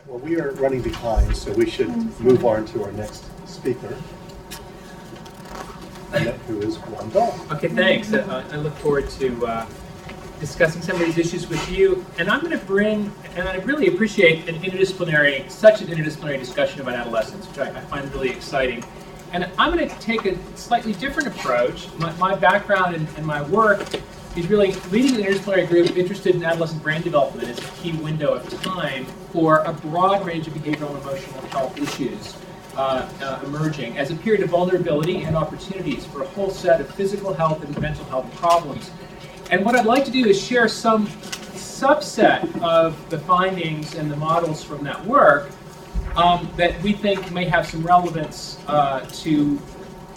Well, we are running behind, so we should move on to our next speaker, who is Dahl. Okay, thanks. I look forward to discussing some of these issues with you. And I'm going to bring, and I really appreciate such an interdisciplinary discussion about adolescence, which I find really exciting. And I'm going to take a slightly different approach. My background and my work is really leading an interdisciplinary group interested in adolescent brain development as a key window of time for a broad range of behavioral and emotional health issues emerging as a period of vulnerability and opportunities for a whole set of physical health and mental health problems. And what I'd like to do is share some subset of the findings and the models from that work that we think may have some relevance to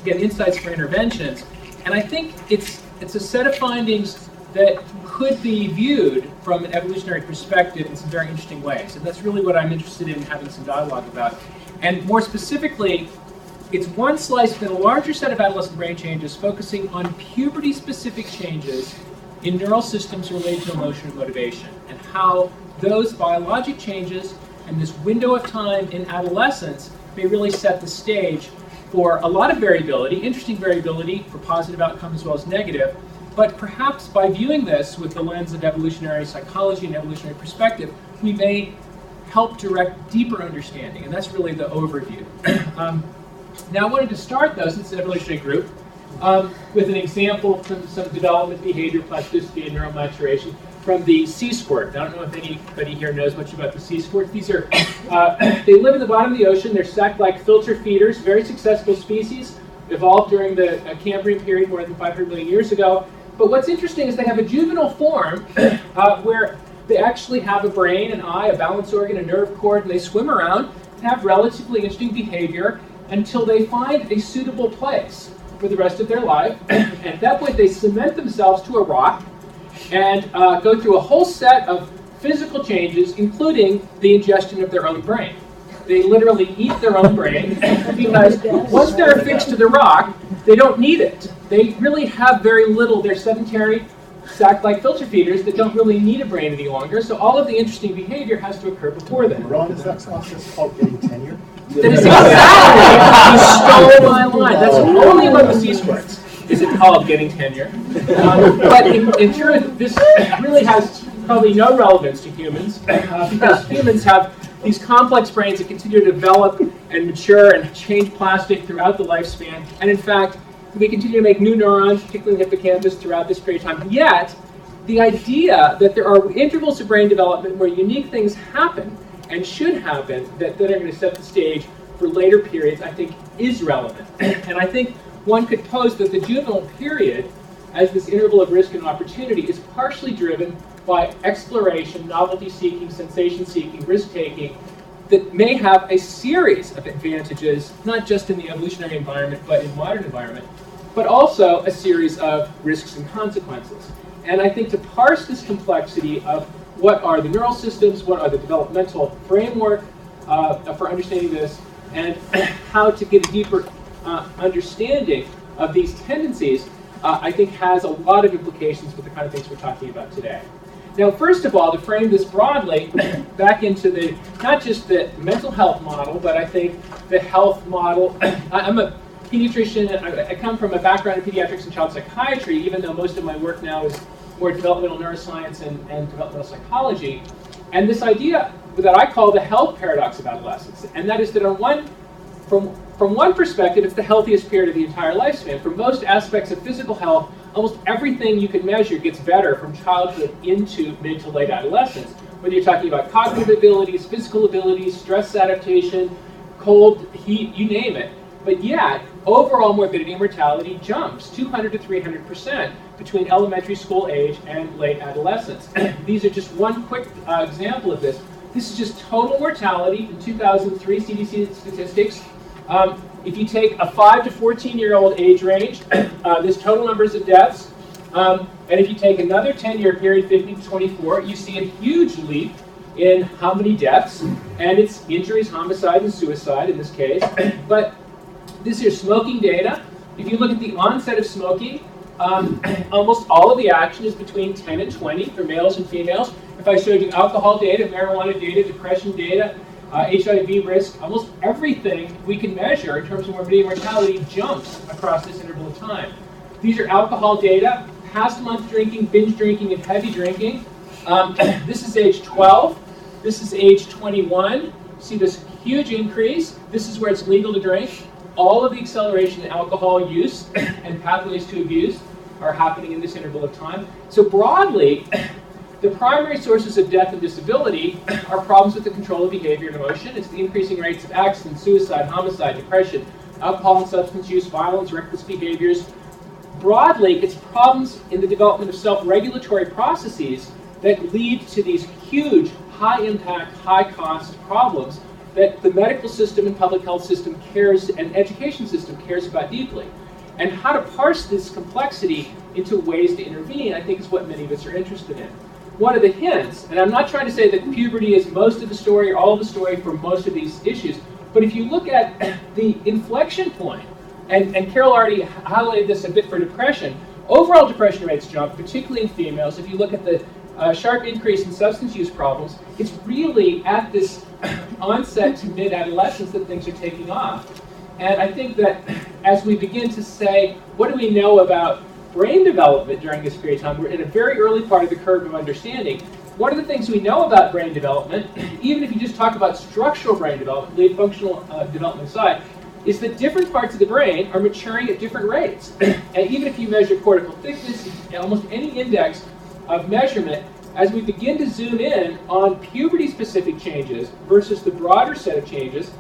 get insights for interventions. And I think it's a set of findings that could be viewed from an evolutionary perspective in some very interesting ways. And that's really what I'm interested in having some dialogue about. And more specifically, it's one slice within a larger set of adolescent brain changes focusing on puberty-specific changes in neural systems related to emotion and motivation, and how those biologic changes and this window of time in adolescence may really set the stage for a lot of variability, interesting variability for positive outcomes as well as negative, but perhaps by viewing this with the lens of evolutionary psychology and evolutionary perspective, we may help direct deeper understanding, and that's really the overview. Now I wanted to start, though, since it's an evolutionary group, with an example from some development, behavior, plasticity, and neuromaturation from the sea squirt. I don't know if anybody here knows much about the sea squirts. These are, they live in the bottom of the ocean. They're sac-like filter feeders, very successful species, evolved during the Cambrian period more than 500 million years ago. But what's interesting is they have a juvenile form where they actually have a brain, an eye, a balance organ, a nerve cord, and they swim around and have relatively interesting behavior until they find a suitable place for the rest of their life. And at that point, they cement themselves to a rock and go through a whole set of physical changes, including the ingestion of their own brain. They literally eat their own brain because once they're affixed to the rock, they don't need it. They really have very little. They're sedentary, sac-like filter feeders that don't really need a brain any longer, so all of the interesting behavior has to occur before then. Ron, is that process called getting tenure? That is exactly, you stole my line. That's only about the sea squirts. Is it called getting tenure? But in truth, this really has probably no relevance to humans because humans have these complex brains that continue to develop and mature and change plastic throughout the lifespan. And in fact, we continue to make new neurons, particularly in the hippocampus, throughout this period of time. Yet, the idea that there are intervals of brain development where unique things happen and should happen that are going to set the stage for later periods, I think, is relevant. And I think one could pose that the juvenile period, as this interval of risk and opportunity, is partially driven by exploration, novelty-seeking, sensation-seeking, risk-taking, that may have a series of advantages, not just in the evolutionary environment, but in modern environment, but also a series of risks and consequences. And I think to parse this complexity of what are the neural systems, what are the developmental framework for understanding this, and how to get a deeper understanding of these tendencies, I think has a lot of implications for the kind of things we're talking about today. Now, first of all, to frame this broadly, back into not just the mental health model, but I think the health model. I'm a pediatrician, and I come from a background in pediatrics and child psychiatry, even though most of my work now is more developmental neuroscience and developmental psychology. And this idea that I call the health paradox of adolescence, and that is that from one perspective, it's the healthiest period of the entire lifespan. For most aspects of physical health, almost everything you can measure gets better from childhood into mid to late adolescence. Whether you're talking about cognitive abilities, physical abilities, stress adaptation, cold, heat, you name it. But yet, overall morbidity and mortality jumps 200 to 300% between elementary school age and late adolescence. These are just one quick example of this. This is just total mortality in 2003 CDC statistics. If you take a 5 to 14-year-old age range, there's total numbers of deaths. And if you take another 10-year period, 15 to 24, you see a huge leap in how many deaths. And it's injuries, homicide, and suicide in this case. But this is smoking data. If you look at the onset of smoking, almost all of the action is between 10 and 20 for males and females. If I showed you alcohol data, marijuana data, depression data, HIV risk, almost everything we can measure in terms of morbidity and mortality jumps across this interval of time. These are alcohol data, past month drinking, binge drinking, and heavy drinking. This is age 12. This is age 21. See this huge increase. This is where it's legal to drink. All of the acceleration in alcohol use and pathways to abuse are happening in this interval of time. So broadly, the primary sources of death and disability are problems with the control of behavior and emotion. It's the increasing rates of accidents, suicide, homicide, depression, alcohol and substance use, violence, reckless behaviors. Broadly, it's problems in the development of self-regulatory processes that lead to these huge, high-impact, high-cost problems that the medical system and public health system cares, and education system cares about deeply. And how to parse this complexity into ways to intervene, I think, is what many of us are interested in. One of the hints, and I'm not trying to say that puberty is most of the story or all of the story for most of these issues, but if you look at the inflection point, and Carol already highlighted this a bit for depression, overall depression rates jump, particularly in females. If you look at the sharp increase in substance use problems, it's really at this onset to mid-adolescence that things are taking off. And I think that as we begin to say, what do we know about brain development during this period of time? We're in a very early part of the curve of understanding. One of the things we know about brain development, even if you just talk about structural brain development, leave functional development aside, is that different parts of the brain are maturing at different rates. And even if you measure cortical thickness, almost any index of measurement, as we begin to zoom in on puberty-specific changes versus the broader set of changes,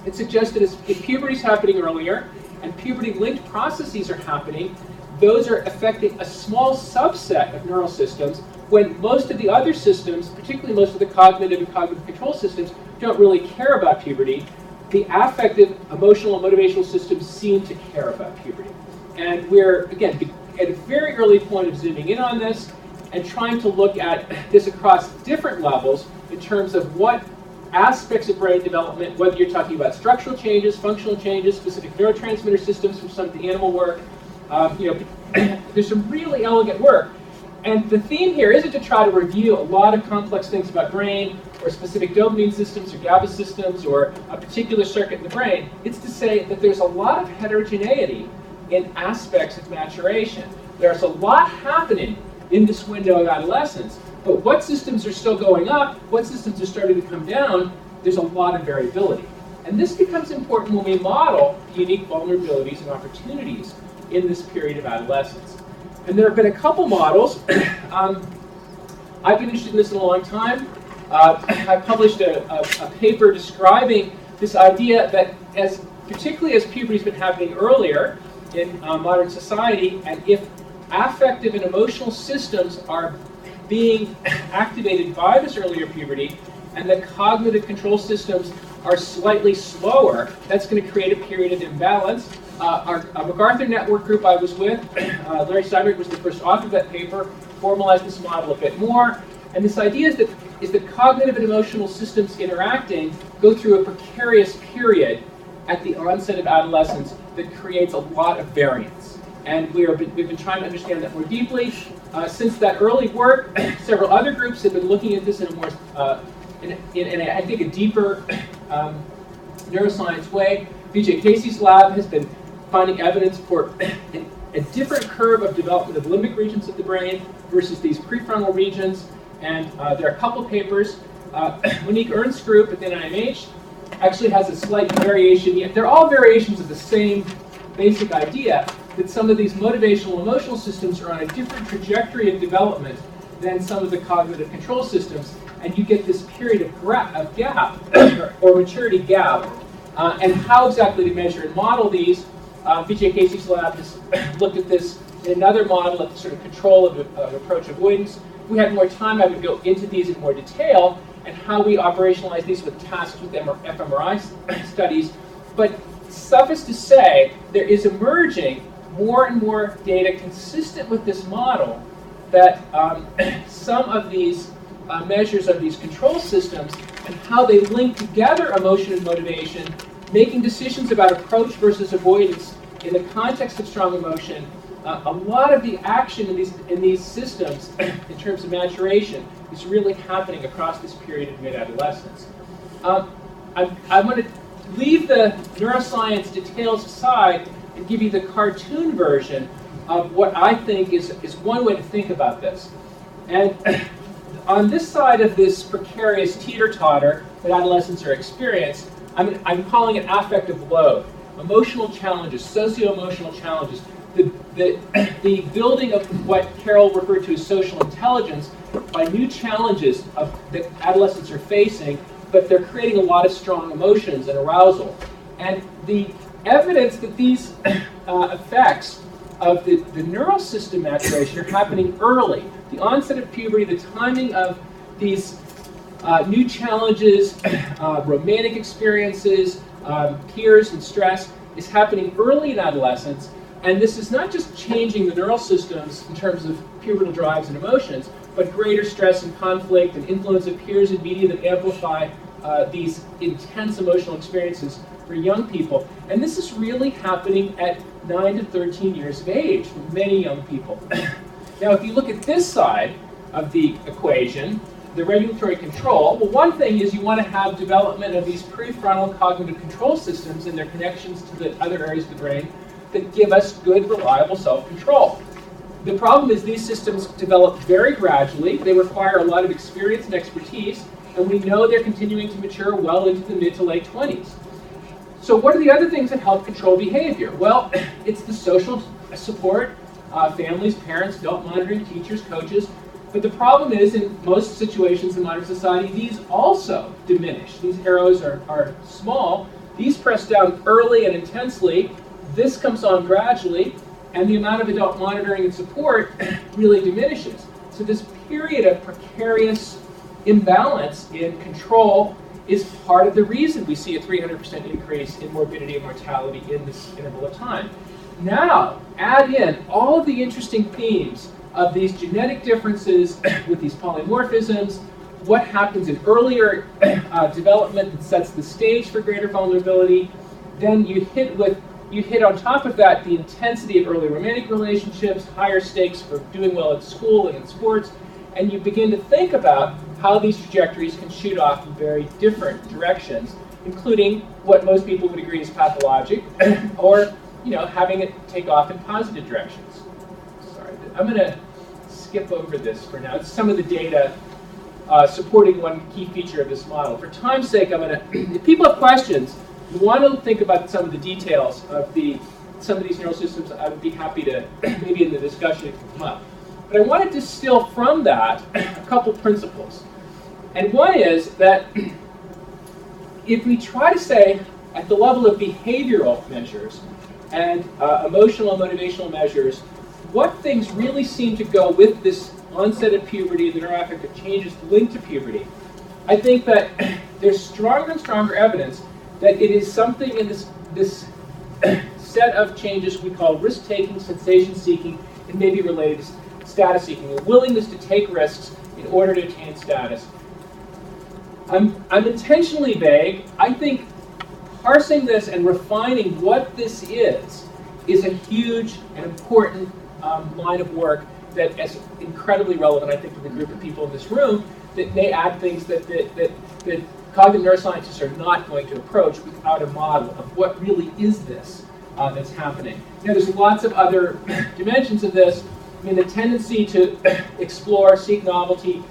it suggests that if puberty is happening earlier and puberty-linked processes are happening, those are affecting a small subset of neural systems when most of the other systems, particularly most of the cognitive and cognitive control systems, don't really care about puberty. The affective, emotional, and motivational systems seem to care about puberty. And we're, again, at a very early point of zooming in on this and trying to look at this across different levels in terms of what aspects of brain development, whether you're talking about structural changes, functional changes, specific neurotransmitter systems from some of the animal work. There's some really elegant work. And the theme here isn't to try to review a lot of complex things about brain or specific dopamine systems or GABA systems or a particular circuit in the brain. It's to say that there's a lot of heterogeneity in aspects of maturation. There's a lot happening in this window of adolescence, but what systems are still going up, what systems are starting to come down, there's a lot of variability. And this becomes important when we model unique vulnerabilities and opportunities in this period of adolescence. And there have been a couple models. I've been interested in this in a long time. I published a paper describing this idea that particularly as puberty's been happening earlier in modern society, and if affective and emotional systems are being activated by this earlier puberty, and the cognitive control systems are slightly slower, that's going to create a period of imbalance. Our MacArthur Network group I was with, Larry Steinberg was the first author of that paper, formalized this model a bit more. And this idea is that cognitive and emotional systems interacting go through a precarious period at the onset of adolescence that creates a lot of variance. And we've been trying to understand that more deeply. Since that early work, several other groups have been looking at this in a more, I think, a deeper neuroscience way. Vijay Casey's lab has been finding evidence for a different curve of development of limbic regions of the brain versus these prefrontal regions. And there are a couple papers. Monique Ernst's group at the NIMH actually has a slight variation. They're all variations of the same basic idea, that some of these motivational emotional systems are on a different trajectory of development than some of the cognitive control systems, and you get this period of gap, or maturity gap. And how exactly to measure and model these, Vijay Casey's lab has looked at this in another model of the sort of control of approach avoidance. If we had more time, I would go into these in more detail and how we operationalize these with tasks with fMRI studies. But suffice to say, there is emerging more and more data consistent with this model that some of these measures of these control systems and how they link together emotion and motivation, making decisions about approach versus avoidance in the context of strong emotion. A lot of the action in these systems in terms of maturation is really happening across this period of mid-adolescence. I'm going to leave the neuroscience details aside and give you the cartoon version of what I think is one way to think about this. And on this side of this precarious teeter-totter that adolescents are experiencing, I'm calling it affective load, emotional challenges, socio-emotional challenges, the building of what Carol referred to as social intelligence by new challenges that adolescents are facing, but they're creating a lot of strong emotions and arousal. And the evidence that these effects of the neural system maturation are happening early. The onset of puberty, the timing of these new challenges, romantic experiences, peers and stress is happening early in adolescence. And this is not just changing the neural systems in terms of pubertal drives and emotions, but greater stress and conflict and influence of peers and media that amplify these intense emotional experiences for young people. And this is really happening at 9 to 13 years of age for many young people. Now, if you look at this side of the equation, the regulatory control, well, one thing is you want to have development of these prefrontal cognitive control systems and their connections to the other areas of the brain that give us good, reliable self-control. The problem is these systems develop very gradually. They require a lot of experience and expertise, and we know they're continuing to mature well into the mid to late 20s. So what are the other things that help control behavior? Well, it's the social support, families, parents, adult monitoring, teachers, coaches. But the problem is, in most situations in modern society, these also diminish. These arrows are small. These press down early and intensely. This comes on gradually, and the amount of adult monitoring and support really diminishes. So this period of precarious imbalance in control is part of the reason we see a 300% increase in morbidity and mortality in this interval of time. Now, add in all of the interesting themes of these genetic differences with these polymorphisms, what happens in earlier development that sets the stage for greater vulnerability. Then you hit on top of that the intensity of early romantic relationships, higher stakes for doing well at school and in sports, and you begin to think about how these trajectories can shoot off in very different directions, including what most people would agree is pathologic, or having it take off in positive directions. Sorry, I'm going to skip over this for now. It's some of the data supporting one key feature of this model. For time's sake, if people have questions, you want to think about some of the details of some of these neural systems, I would be happy to, maybe in the discussion, it can come up. But I want to distill from that a couple principles. And one is that if we try to say, at the level of behavioral measures and emotional and motivational measures, what things really seem to go with this onset of puberty, the neuro-affective changes linked to puberty, I think that there's stronger and stronger evidence that it is something in this set of changes we call risk-taking, sensation-seeking, and maybe related to status-seeking, a willingness to take risks in order to attain status. I'm intentionally vague. I think parsing this and refining what this is a huge and important line of work that is incredibly relevant, I think, to the group of people in this room that may add things that cognitive neuroscientists are not going to approach without a model of what really is this that's happening. Now, there's lots of other dimensions of this. I mean, the tendency to explore, seek novelty,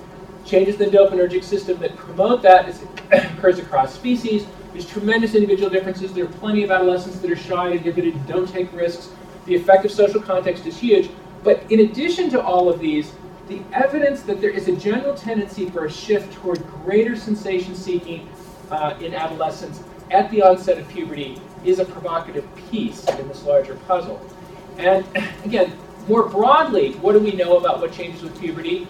changes the dopaminergic system that promote that occurs across species. There's tremendous individual differences. There are plenty of adolescents that are shy, inhibited, don't take risks. The effect of social context is huge. But in addition to all of these, the evidence that there is a general tendency for a shift toward greater sensation-seeking in adolescence at the onset of puberty is a provocative piece in this larger puzzle. And again, more broadly, what do we know about what changes with puberty?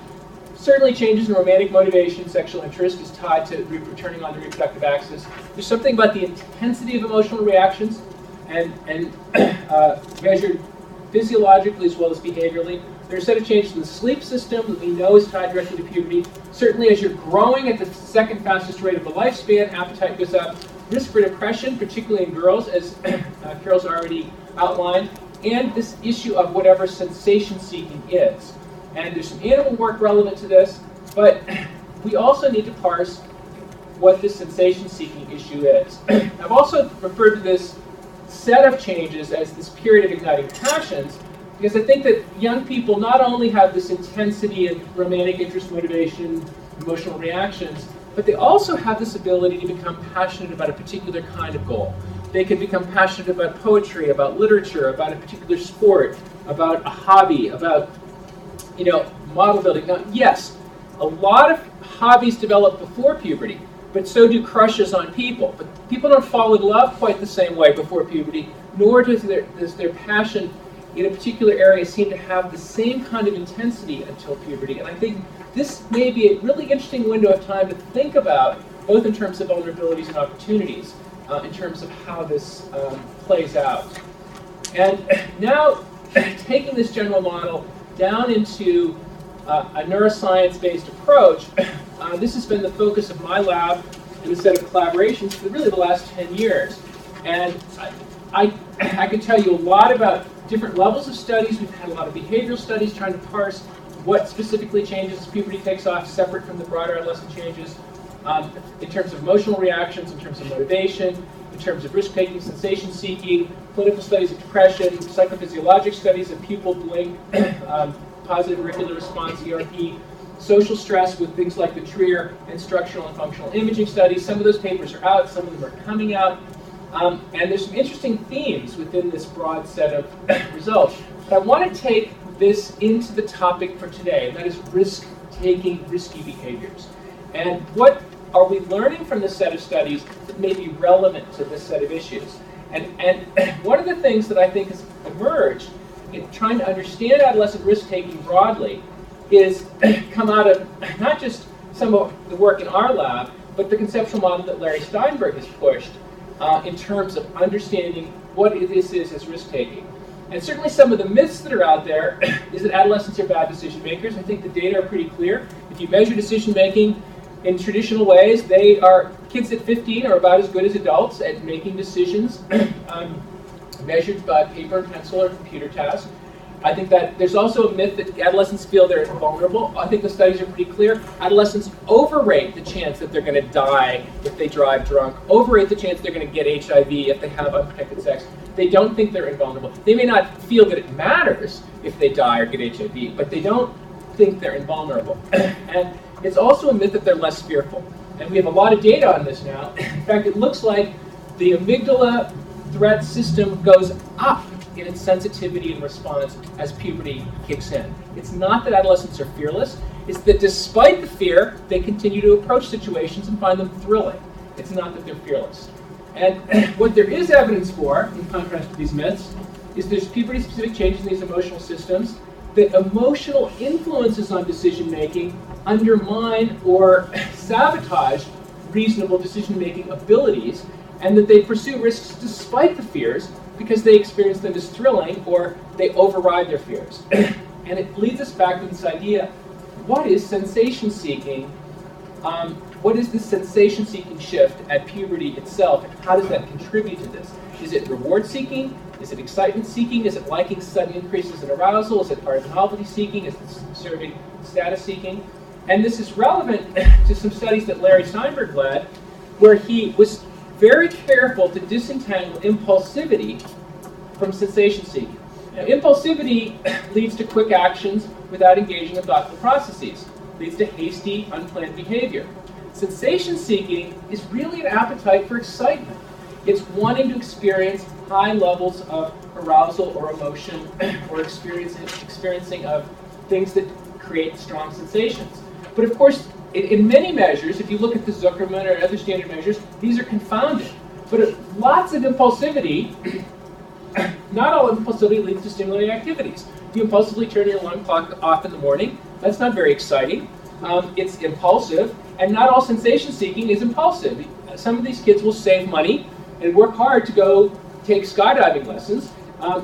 Certainly changes in romantic motivation, sexual interest is tied to returning on the reproductive axis. There's something about the intensity of emotional reactions and measured physiologically as well as behaviorally. There are a set of changes in the sleep system that we know is tied directly to puberty. Certainly as you're growing at the second fastest rate of the lifespan, appetite goes up. Risk for depression, particularly in girls, as Carol's already outlined, and this issue of whatever sensation-seeking is. And there's some animal work relevant to this, but we also need to parse what this sensation-seeking issue is. I've also referred to this set of changes as this period of igniting passions, because I think that young people not only have this intensity of romantic interest, motivation, emotional reactions, but they also have this ability to become passionate about a particular kind of goal. They can become passionate about poetry, about literature, about a particular sport, about a hobby, about, model building. Now, yes, a lot of hobbies develop before puberty, but so do crushes on people. But people don't fall in love quite the same way before puberty, nor does their passion in a particular area seem to have the same kind of intensity until puberty. And I think this may be a really interesting window of time to think about, both in terms of vulnerabilities and opportunities, in terms of how this plays out. And now, taking this general model down into a neuroscience-based approach, this has been the focus of my lab and a set of collaborations for really the last 10 years. And I can tell you a lot about different levels of studies. We've had a lot of behavioral studies trying to parse what specifically changes as puberty takes off, separate from the broader adolescent changes, in terms of emotional reactions, in terms of motivation, in terms of risk-taking, sensation-seeking, clinical studies of depression, psychophysiologic studies of pupil blink, positive auricular response, ERP, social stress with things like the Trier and structural and functional imaging studies. Some of those papers are out, some of them are coming out. And there's some interesting themes within this broad set of results. But I want to take this into the topic for today, and that is risk-taking, risky behaviors. And what are we learning from this set of studies that may be relevant to this set of issues? And one of the things that I think has emerged in trying to understand adolescent risk-taking broadly is come out of not just some of the work in our lab, but the conceptual model that Larry Steinberg has pushed in terms of understanding what this is as risk-taking. And certainly some of the myths that are out there is that adolescents are bad decision makers. I think the data are pretty clear. If you measure decision making in traditional ways, kids at 15 are about as good as adults at making decisions measured by paper and pencil or computer tasks. I think that there's also a myth that adolescents feel they're vulnerable. I think the studies are pretty clear. Adolescents overrate the chance that they're going to die if they drive drunk, overrate the chance they're going to get HIV if they have unprotected sex. They don't think they're invulnerable. They may not feel that it matters if they die or get HIV, but they don't think they're invulnerable. And it's also a myth that they're less fearful. And we have a lot of data on this now. In fact, it looks like the amygdala threat system goes up in its sensitivity and response as puberty kicks in. It's not that adolescents are fearless, it's that despite the fear, they continue to approach situations and find them thrilling. It's not that they're fearless. And what there is evidence for, in contrast to these myths, is there's puberty-specific changes in these emotional systems, that emotional influences on decision-making undermine or sabotage reasonable decision-making abilities, and that they pursue risks despite the fears because they experience them as thrilling or they override their fears. And it leads us back to this idea, what is sensation-seeking? What is this sensation-seeking shift at puberty itself, and how does that contribute to this? Is it reward-seeking? Is it excitement-seeking? Is it liking sudden increases in arousal? Is it part of novelty-seeking? Is it serving status-seeking? And this is relevant to some studies that Larry Steinberg led, where he was very careful to disentangle impulsivity from sensation-seeking. Now, impulsivity leads to quick actions without engaging in thoughtful processes, leads to hasty, unplanned behavior. Sensation-seeking is really an appetite for excitement. It's wanting to experience high levels of arousal or emotion or experiencing of things that create strong sensations. But of course, in many measures, if you look at the Zuckerman or other standard measures, these are confounded. But lots of impulsivity, not all impulsivity leads to stimulating activities. If you impulsively turn your alarm clock off in the morning, that's not very exciting. It's impulsive, and not all sensation-seeking is impulsive. Some of these kids will save money and work hard to go take skydiving lessons.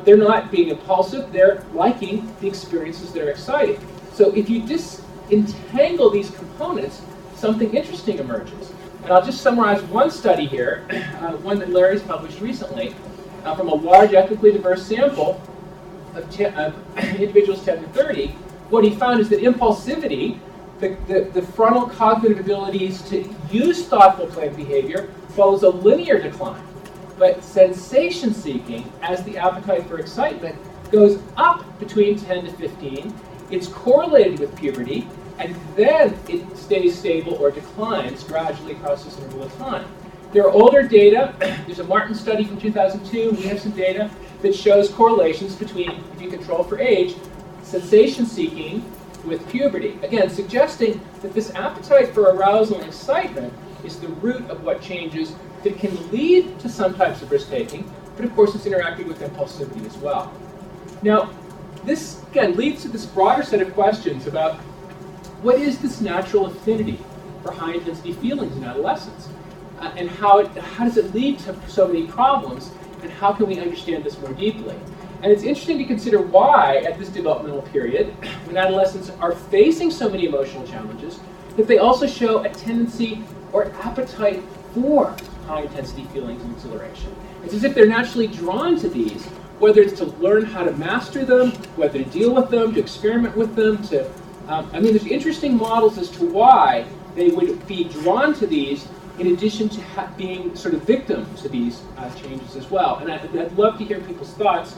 They're not being impulsive, they're liking the experiences that are exciting. So if you disentangle these components, something interesting emerges. And I'll just summarize one study here, one that Larry's published recently, from a large ethnically diverse sample of individuals 10 to 30. What he found is that impulsivity, the frontal cognitive abilities to use thoughtful planned behavior follows a linear decline. But sensation-seeking, as the appetite for excitement, goes up between 10 to 15. It's correlated with puberty, and then it stays stable or declines gradually across this interval of time. There are older data. There's a Martin study from 2002. We have some data that shows correlations between, if you control for age, sensation-seeking with puberty. Again, suggesting that this appetite for arousal and excitement is the root of what changes that can lead to some types of risk-taking, but of course it's interacting with impulsivity as well. Now, this, again, leads to this broader set of questions about what is this natural affinity for high-intensity feelings in adolescence? And how does it lead to so many problems, and how can we understand this more deeply? And it's interesting to consider why, at this developmental period, when adolescents are facing so many emotional challenges, that they also show a tendency or appetite for high-intensity feelings and exhilaration. It's as if they're naturally drawn to these, whether it's to learn how to master them, whether to deal with them, to experiment with them, to... there's interesting models as to why they would be drawn to these in addition to being sort of victim to these changes as well. And I'd love to hear people's thoughts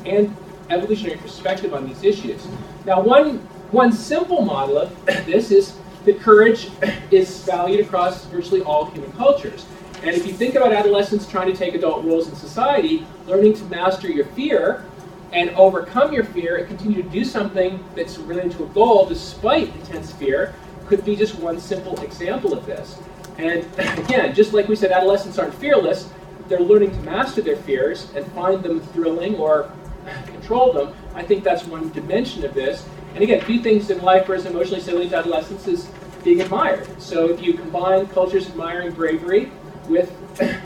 and evolutionary perspective on these issues. Now, one simple model of this is that courage is valued across virtually all human cultures. And if you think about adolescents trying to take adult roles in society, learning to master your fear and overcome your fear and continue to do something that's related to a goal despite intense fear could be just one simple example of this. And again, just like we said, adolescents aren't fearless. They're learning to master their fears and find them thrilling or control them. I think that's one dimension of this. And again, few things in life are as emotionally salient to adolescence as being admired. So if you combine cultures admiring bravery with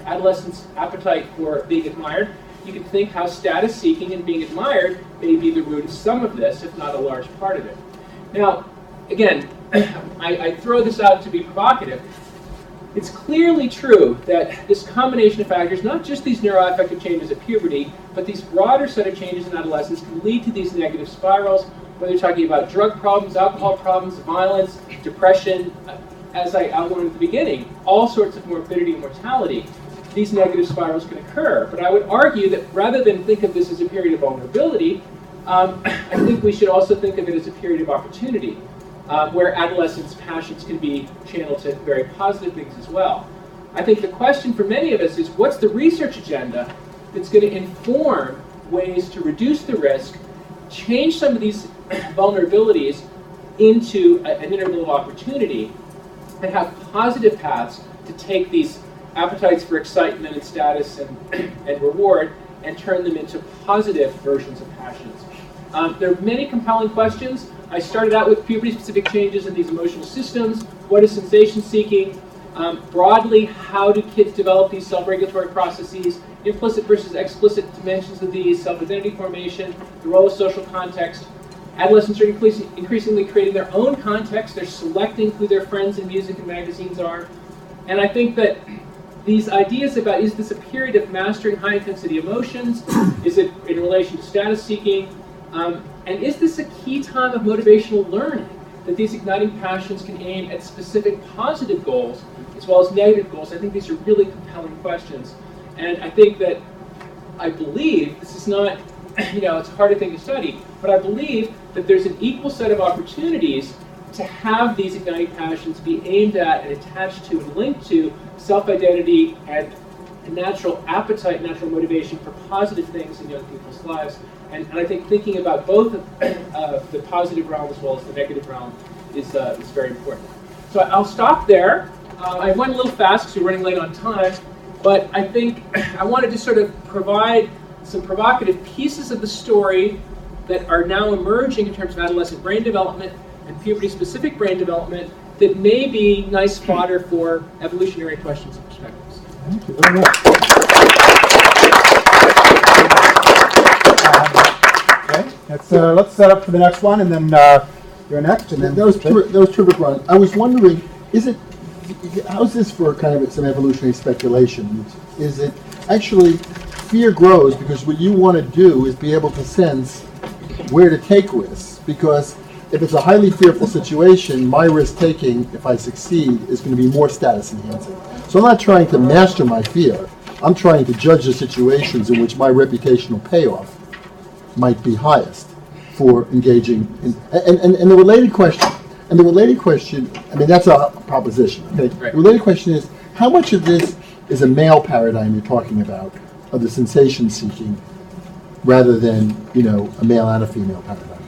adolescents' appetite for being admired, you can think how status seeking and being admired may be the root of some of this, if not a large part of it. Now, again, I throw this out to be provocative. It's clearly true that this combination of factors, not just these neuro-affective changes at puberty, but these broader set of changes in adolescence can lead to these negative spirals, whether you're talking about drug problems, alcohol problems, violence, depression, as I outlined at the beginning, all sorts of morbidity and mortality. These negative spirals can occur. But I would argue that rather than think of this as a period of vulnerability, I think we should also think of it as a period of opportunity, where adolescents' passions can be channeled to very positive things as well. I think the question for many of us is, what's the research agenda that's going to inform ways to reduce the risk, change some of these vulnerabilities into an interval of opportunity, and have positive paths to take these appetites for excitement and status and reward and turn them into positive versions of passions. There are many compelling questions. I started out with puberty-specific changes in these emotional systems. What is sensation-seeking? Broadly, how do kids develop these self-regulatory processes? Implicit versus explicit dimensions of these, self-identity formation, the role of social context. Adolescents are increasingly creating their own context. They're selecting who their friends in music and magazines are. And I think that these ideas about, is this a period of mastering high-intensity emotions? Is it in relation to status-seeking? And is this a key time of motivational learning, that these igniting passions can aim at specific positive goals as well as negative goals? I think these are really compelling questions. And I think that, I believe, this is not, it's a harder thing to study, but I believe that there's an equal set of opportunities to have these igniting passions be aimed at and attached to and linked to self-identity and a natural appetite, natural motivation for positive things in young people's lives. And I think thinking about both the positive realm as well as the negative realm is very important. So I'll stop there. I went a little fast because we're running late on time, but I think I wanted to sort of provide some provocative pieces of the story that are now emerging in terms of adolescent brain development and puberty-specific brain development that may be nice fodder for evolutionary questions and perspectives. Thank you very much. Okay, let's set up for the next one, and then you're next. And then that was terrific, Ron. I was wondering, how's this for kind of some evolutionary speculation? Is it actually fear grows because what you want to do is be able to sense where to take risks? Because if it's a highly fearful situation, my risk taking, if I succeed, is going to be more status enhancing. So I'm not trying to master my fear. I'm trying to judge the situations in which my reputational payoff might be highest for engaging in, and the related question, I mean, that's a proposition, okay? Right. The related question is, how much of this is a male paradigm you're talking about, of the sensation seeking, rather than, a male and a female paradigm?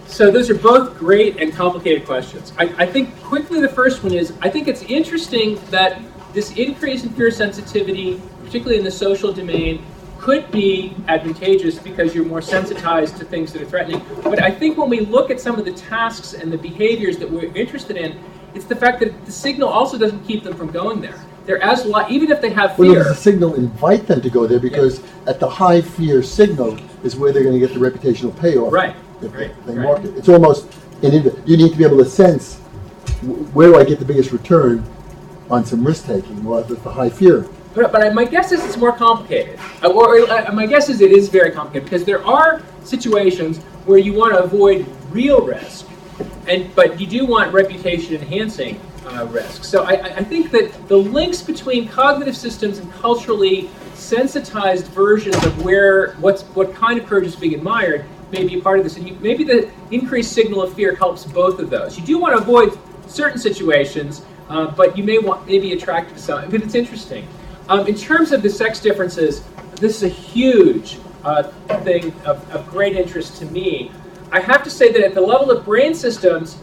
So those are both great and complicated questions. I think quickly the first one is, I think it's interesting that this increase in fear sensitivity, particularly in the social domain, could be advantageous because you're more sensitized to things that are threatening. But I think when we look at some of the tasks and the behaviors that we're interested in, it's the fact that the signal also doesn't keep them from going there. They're as even if they have fear. Well, does the signal invite them to go there? Because at the high fear signal is where they're going to get the reputational payoff. Right. If Right. they market. It's almost, you need to be able to sense, where do I get the biggest return on some risk taking? Well, if it's the high fear. But my guess is it's more complicated. My guess is it is very complicated because there are situations where you want to avoid real risk, but you do want reputation-enhancing risk. So I think that the links between cognitive systems and culturally sensitized versions of what kind of courage is being admired may be a part of this. And maybe the increased signal of fear helps both of those. You do want to avoid certain situations, but you may be attracted to some. But it's interesting. In terms of the sex differences, this is a huge thing of great interest to me. I have to say that at the level of brain systems,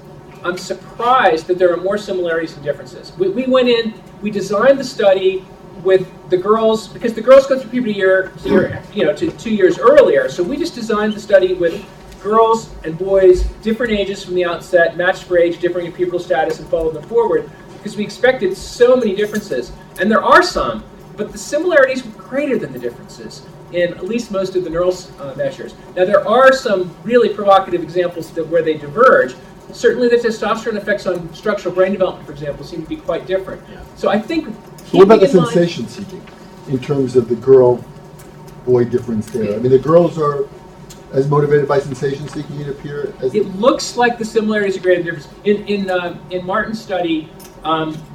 I'm surprised that there are more similarities than differences. We went in, we designed the study with the girls, because the girls go through puberty to 2 years earlier, so we just designed the study with girls and boys, different ages from the outset, matched for age, differing in pubertal status, and followed them forward, because we expected so many differences. And there are some, but the similarities were greater than the differences in at least most of the neural measures. Now there are some really provocative examples where they diverge. Certainly the testosterone effects on structural brain development, for example, seem to be quite different. So I think... So what about the sensation seeking in terms of the girl-boy difference there? I mean, the girls are as motivated by sensation seeking, it appears? It looks like the similarities are greater than difference. In Martin's study,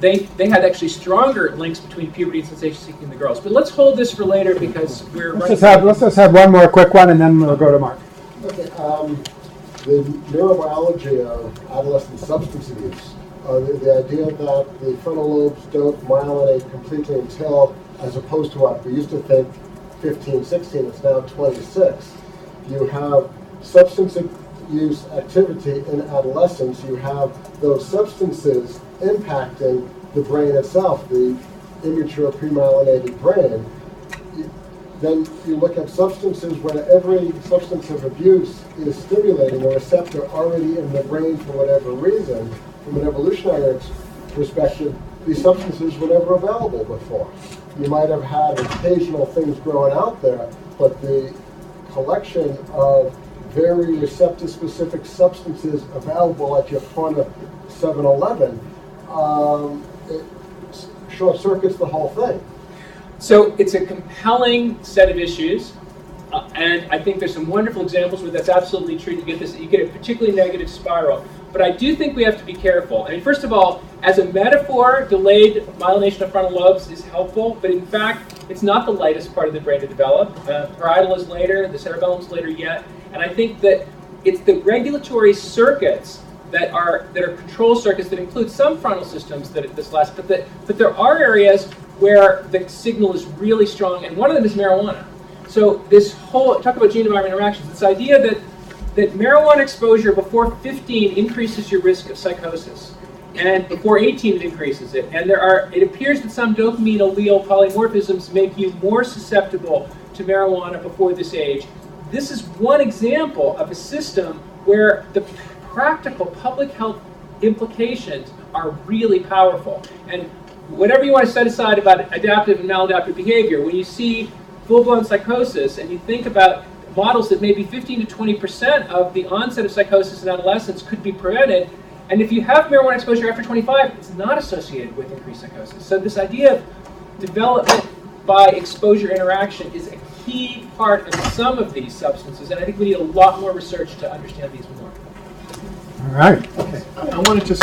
they had actually stronger links between puberty and sensation seeking in the girls. But let's hold this for later because we're let's just have one more quick one and then we'll go to Mark. Okay. The neurobiology of adolescent substance abuse, the idea that the frontal lobes don't myelinate completely until, as opposed to what we used to think, 15, 16, it's now 26. You have substance use activity in adolescence. You have those substances impacting the brain itself, the immature premyelinated brain. Then you look at substances where every substance of abuse is stimulating a receptor already in the brain for whatever reason. From an evolutionary perspective, these substances were never available before. You might have had occasional things growing out there, but the collection of very receptor-specific substances available at your corner 7-Eleven, it short circuits the whole thing. So it's a compelling set of issues, and I think there's some wonderful examples where that's absolutely true. You get a particularly negative spiral. But I do think we have to be careful. I mean, first of all, as a metaphor, delayed myelination of frontal lobes is helpful, but in fact, it's not the lightest part of the brain to develop. Parietal is later, the cerebellum's later yet, and I think that it's the regulatory circuits that are control circuits that include some frontal systems that this lasts, but there are areas where the signal is really strong, and one of them is marijuana. So this whole, talk about gene-environment interactions, this idea that marijuana exposure before 15 increases your risk of psychosis, and before 18 it increases it. And it appears that some dopamine allele polymorphisms make you more susceptible to marijuana before this age. This is one example of a system where the practical public health implications are really powerful. And whatever you want to set aside about adaptive and maladaptive behavior, when you see full-blown psychosis and you think about models that maybe 15 to 20% of the onset of psychosis in adolescence could be prevented, and if you have marijuana exposure after 25, it's not associated with increased psychosis. So this idea of development by exposure interaction is a key part of some of these substances, and I think we need a lot more research to understand these more. All right. Okay, I want to just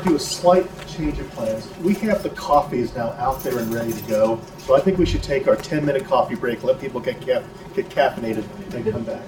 do a slight change of plans. We have the coffees now out there and ready to go, so I think we should take our 10-minute coffee break, let people get caffeinated, and come back.